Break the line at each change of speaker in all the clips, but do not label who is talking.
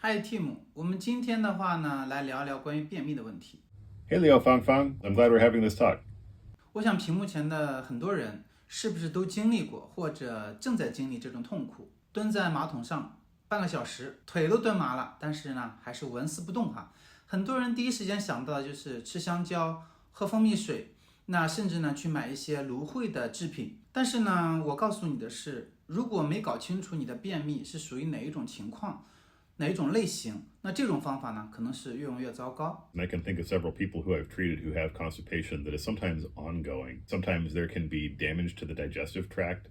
嗨，Tim，我们今天的话呢，来聊聊关于便秘的问题。
Hey Leo Fang Fang, I'm glad we're having this talk.
我想屏幕前的很多人是不是都经历过，或者正在经历这种痛苦？蹲在马桶上半个小时，腿都蹲麻了，但是呢，还是纹丝不动哈。很多人第一时间想到的就是吃香蕉、喝蜂蜜水，那甚至呢去买一些芦荟的制品。但是呢，我告诉你的是，如果没搞清楚你的便秘是属于哪一种情况，哪一种类型，那这种方法呢，可能是越用越糟糕。
And I can think of several people who I've treated who have constipation that is sometimes ongoing. Sometimes there can be damage to the digestive tract,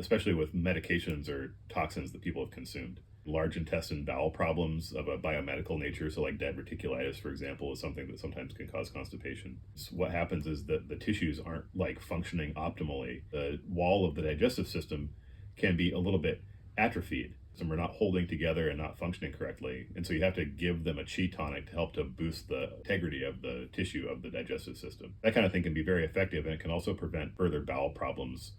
especially with medications or toxins that people have consumed. Large intestine bowel problems of a biomedical nature, so like diverticulitis, for example, is something that sometimes can cause constipation. So what happens is that the tissues aren't like functioning optimally. The wall of the digestive system can be a little bit atrophied. So we're not holding together and not functioning correctly. And so you have to give them a chi tonic to help to boost the integrity of the tissue of the digestive system. That kind of thing can be very effective, and it can also prevent further bowel problems.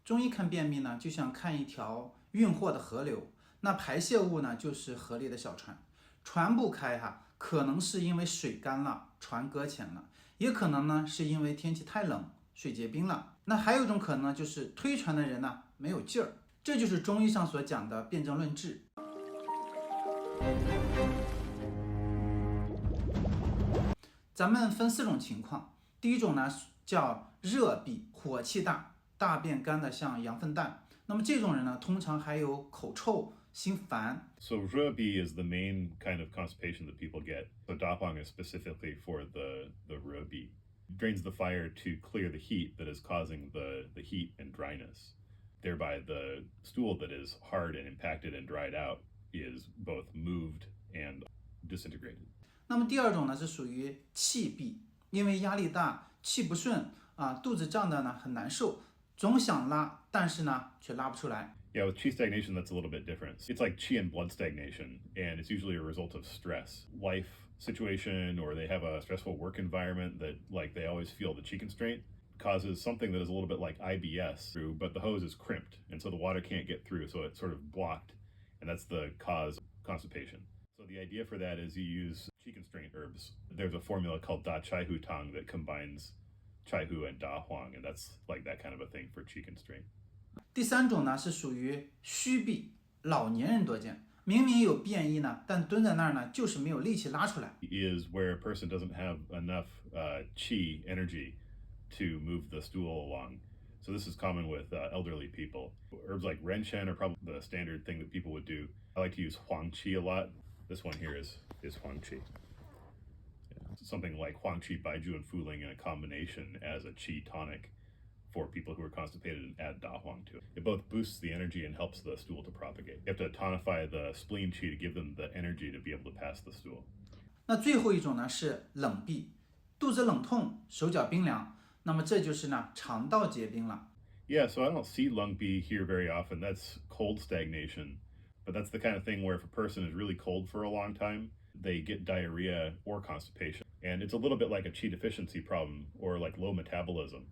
中医看便秘呢，就像看一条运货的河流，那排泄物呢就是河里的小船，船不开哈，可能是因为水干了，船搁浅了，也可能呢是因为天气太冷，水结冰了。那还有一种可能就是推船的人呢没有劲儿，这就是中医上所讲的辩证论治。咱们分四种情况，第一种呢叫热痹，火气大，大便干的像羊粪蛋。那么这种人呢，通常还有口臭、心烦。
So Ruobi is the main kind of constipation that people get. So Dahong is specifically for the Ruobi. It drains the fire to clear the heat that is causing the heat and dryness. Thereby, the stool that is hard and impacted and dried out is both moved and disintegrated.
那么第二种呢是属于气闭，因为压力大、气不顺啊，肚子胀的呢很难受，总想拉，但是呢却拉不出来。
Yeah, with qi stagnation, that's a little bit different. It's like qi and blood stagnation, and it's usually a result of stress, life situation, or they have a stressful work environment that, like, they always feel the qi constraint causes something that is a little bit like IBS through, but the hose is crimped, and so the water can't get through, so it's sort of blocked, and that's the cause of constipation. So the idea for that is you use qi constraint herbs. There's a formula called Da Chai Hu Tang that combines Chai Hu and Da Huang, and that's like that kind of a thing for qi constraint.
第三种呢是属于虚闭，老年人多见，明明有便意呢，但蹲在那儿呢就是没有力气拉出来。
Is where a person doesn't have enough qi energy to move the stool along. So this is common with elderly people. Herbs like renshen are probably the standard thing that people would do. I like to use huang qi a lot. This one here is huang qi. Yeah. Something like huang qi, baiju, and fuling in a combination as a qi tonic for people who are constipated and add da huang to it. It both boosts the energy and helps the stool to propagate. You have to tonify the spleen qi to give them the energy to be able to pass the stool.
那最后一种呢是冷闭，肚子冷痛，手脚冰凉，那么这就是呢肠道结冰了。
Yeah, so I don't see lung bi here very often. That's cold stagnation. But that's the kind of thing where if a person is really cold for a long time, they get diarrhea or constipation. And it's a little bit like a qi deficiency problem or like low metabolism,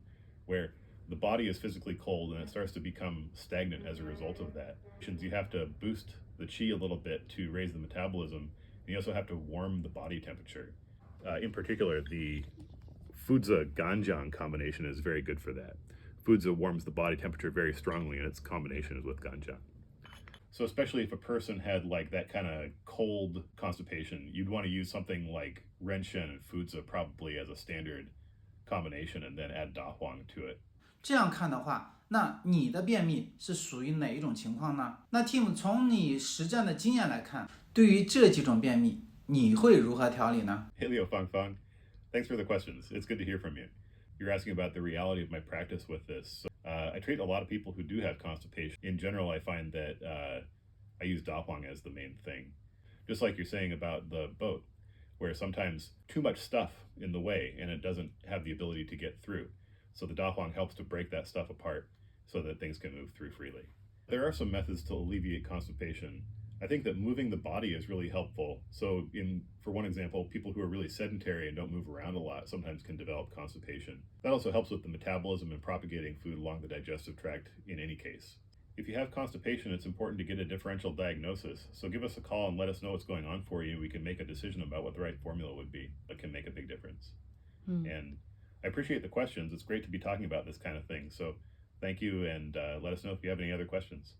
where the body is physically cold and it starts to become stagnant as a result of that. You have to boost the qi a little bit to raise the metabolism, and you also have to warm the body temperature. In particular, the Fudza Ganjiang combination is very good for that. Fudza warms the body temperature very strongly, and its combination is with Ganjiang. So especially if a person had like that kind of cold constipation, you'd want to use something like renshen and Fudza probably as a standard combination, and then add Da Huang to it.
这样看的话，那你的便秘是属于哪一种情况呢？那 Tim 从你实战的经验来看，对于这几种便秘，你会如何调理呢？
Hey Leo Fang Fang, thanks for the questions. It's good to hear from you. You're asking about the reality of my practice with this. So, I treat a lot of people who do have constipation. In general, I find that I use Da Huang as the main thing. Just like you're saying about the boat, where sometimes too much stuff in the way and it doesn't have the ability to get through. So the Da Huang helps to break that stuff apart so that things can move through freely. There are some methods to alleviate constipation. I think that moving the body is really helpful. So for one example, people who are really sedentary and don't move around a lot sometimes can develop constipation. That also helps with the metabolism and propagating food along the digestive tract in any case. if you have constipation, it's important to get a differential diagnosis. So give us a call and let us know what's going on for you. We can make a decision about what the right formula would be that can make a big difference. And I appreciate the questions. It's great to be talking about this kind of thing. So thank you, and let us know if you have any other questions.